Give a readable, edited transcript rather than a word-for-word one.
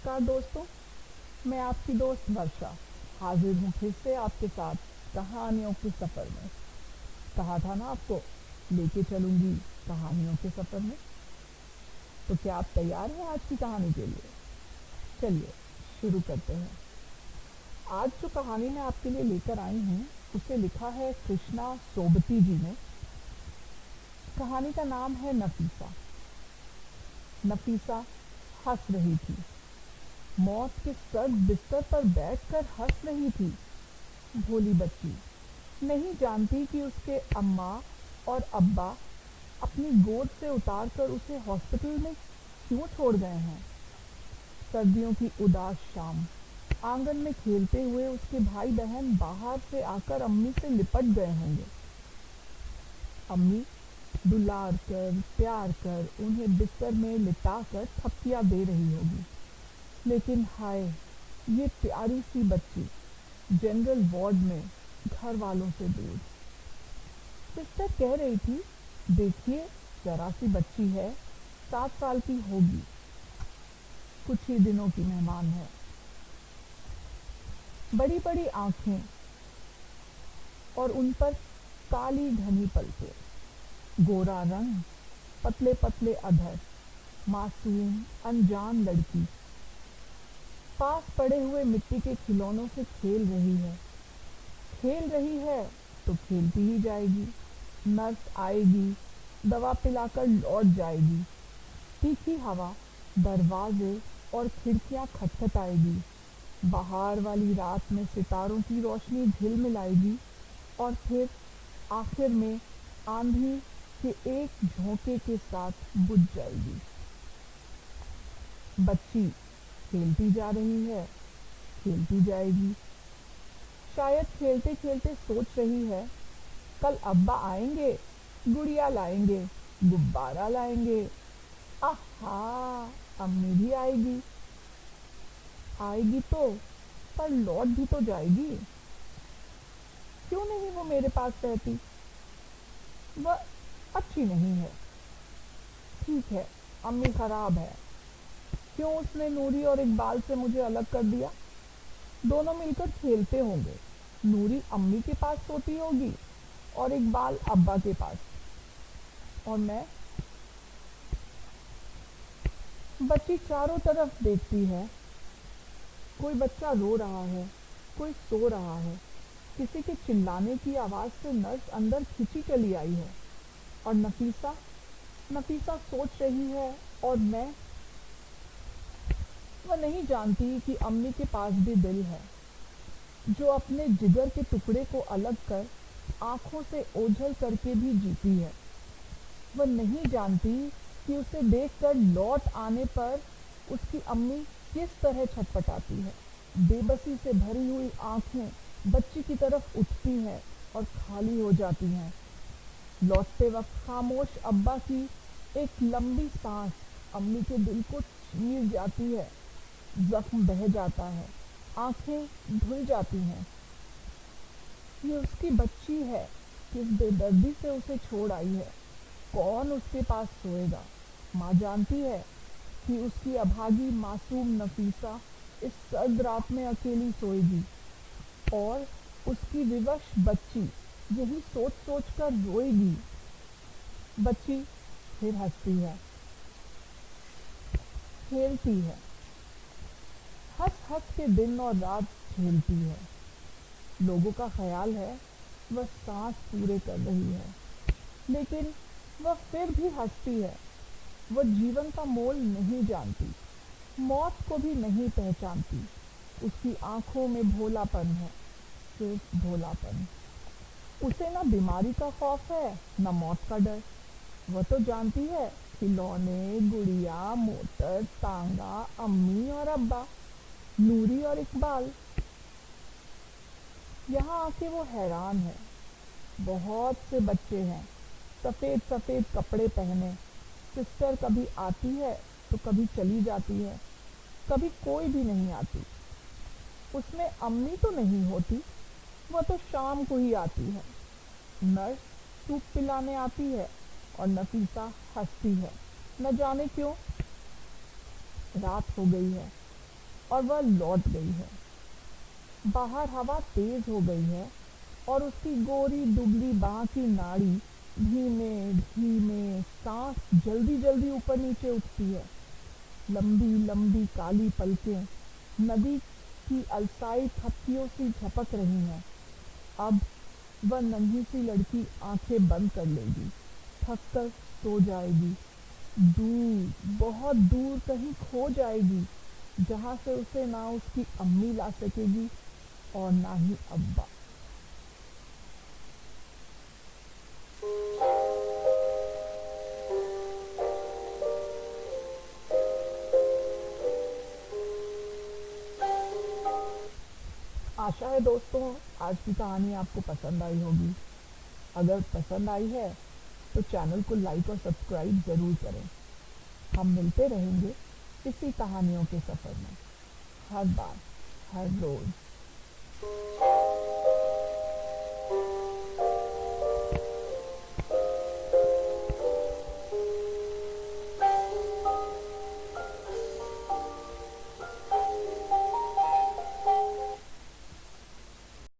नमस्कार दोस्तों, मैं आपकी दोस्त वर्षा हाजिर हूँ फिर से आपके साथ कहानियों के सफ़र में। कहा था ना आपको लेके चलूँगी कहानियों के सफ़र में। तो क्या आप तैयार हैं आज की कहानी के लिए? चलिए शुरू करते हैं। आज जो कहानी मैं आपके लिए लेकर आई हूँ उसे लिखा है कृष्णा सोबती जी ने। कहानी का नाम है नफीसा। नफीसा हंस रही थी। मौत के सर्द बिस्तर पर बैठकर हंस रही थी। भोली बच्ची नहीं जानती कि उसके अम्मा और अब्बा अपनी गोद से उतारकर उसे हॉस्पिटल में क्यों छोड़ गए हैं। सर्दियों की उदास शाम, आंगन में खेलते हुए उसके भाई बहन बाहर से आकर अम्मी से लिपट गए होंगे। अम्मी दुलार कर प्यार कर उन्हें बिस्तर में लिटाकर थपकियां दे रही होगी। लेकिन हाय, ये प्यारी सी बच्ची जनरल वार्ड में घर वालों से दूर। सिस्टर कह रही थी, देखिए जरा सी बच्ची है, 7 साल की होगी, कुछ ही दिनों की मेहमान है। बड़ी बड़ी आंखें और उन पर काली घनी पलकें, गोरा रंग, पतले पतले अधर, मासूम अनजान लड़की पास पड़े हुए मिट्टी के खिलौनों से खेल रही है। खेल रही है तो खेलती ही जाएगी। नर्स आएगी, दवा पिलाकर लौट जाएगी। तीखी हवा दरवाजे और खिड़कियां खटखटाएगी। बाहर वाली रात में सितारों की रोशनी झिलमिलाएगी और फिर आखिर में आंधी के एक झोंके के साथ बुझ जाएगी। बच्ची खेलती जा रही है, खेलती जाएगी। शायद खेलते खेलते सोच रही है, कल अब्बा आएंगे, गुड़िया लाएंगे, गुब्बारा लाएंगे। आहा, अम्मी भी आएगी। आएगी तो, पर लौट भी तो जाएगी। क्यों नहीं वो मेरे पास रहती? वह अच्छी नहीं है। ठीक है, अम्मी खराब है। क्यों उसने नूरी और इकबाल से मुझे अलग कर दिया? दोनों मिलकर खेलते होंगे। नूरी अम्मी के पास सोती होगी और इकबाल अब्बा के पास, और मैं। बच्ची चारों तरफ देखती है। कोई बच्चा रो रहा है, कोई सो रहा है। किसी के चिल्लाने की आवाज से नर्स अंदर खिंची चली आई है। और नफीसा नफीसा सोच रही है, और मैं। वह नहीं जानती कि अम्मी के पास भी दिल है, जो अपने जिगर के टुकड़े को अलग कर आंखों से ओझल करके भी जीती है। वह नहीं जानती कि उसे देखकर लौट आने पर उसकी अम्मी किस तरह छटपटाती है। बेबसी से भरी हुई आंखें बच्ची की तरफ उठती हैं और खाली हो जाती हैं। लौटते वक्त खामोश अब्बा की एक लंबी सांस अम्मी के दिल को चीर जाती है। जख्म बह जाता है, आंखें धुल जाती हैं। ये उसकी बच्ची है, किस बेदर्दी से उसे छोड़ आई है। कौन उसके पास सोएगा? माँ जानती है कि उसकी अभागी मासूम नफीसा इस सर्द रात में अकेली सोएगी, और उसकी विवश बच्ची यही सोच सोच कर रोएगी। बच्ची फिर हंसती है, खेलती है, हंस हंस के दिन और रात झेलती है। लोगों का ख्याल है वह सांस पूरे कर रही है, लेकिन वह फिर भी हंसती है। वह जीवन का मोल नहीं जानती, मौत को भी नहीं पहचानती। उसकी आंखों में भोलापन है, सिर्फ भोलापन। उसे ना बीमारी का खौफ है, ना मौत का डर। वह तो जानती है खिलौने, गुड़िया, मोटर, तांगा, अम्मी और अब्बा, नूरी और इकबाल। यहाँ आके वो हैरान है। बहुत से बच्चे हैं, सफ़ेद सफ़ेद कपड़े पहने। सिस्टर कभी आती है तो कभी चली जाती है, कभी कोई भी नहीं आती। उसमें अम्मी तो नहीं होती, वह तो शाम को ही आती है। नर्स सूप पिलाने आती है और नफीसा हंसती है, न जाने क्यों। रात हो गई है, और वह लौट गई है। बाहर हवा तेज हो गई है और उसकी गोरी दुबली बाह की नाड़ी धीमे धीमे सांस जल्दी जल्दी ऊपर नीचे उठती है। लंबी लंबी काली पलकें नदी की अलसाई थपकियों सी झपक रही हैं। अब वह नन्ही सी लड़की आंखें बंद कर लेगी, थक कर सो जाएगी, दूर बहुत दूर कहीं खो जाएगी, जहां से उसे ना उसकी अम्मी ला सकेगी और ना ही अब्बा। आशा है दोस्तों आज की कहानी आपको पसंद आई होगी। अगर पसंद आई है तो चैनल को लाइक और सब्सक्राइब ज़रूर करें। हम मिलते रहेंगे इसी कहानियों के सफ़र में, हर बार, हर रोज़।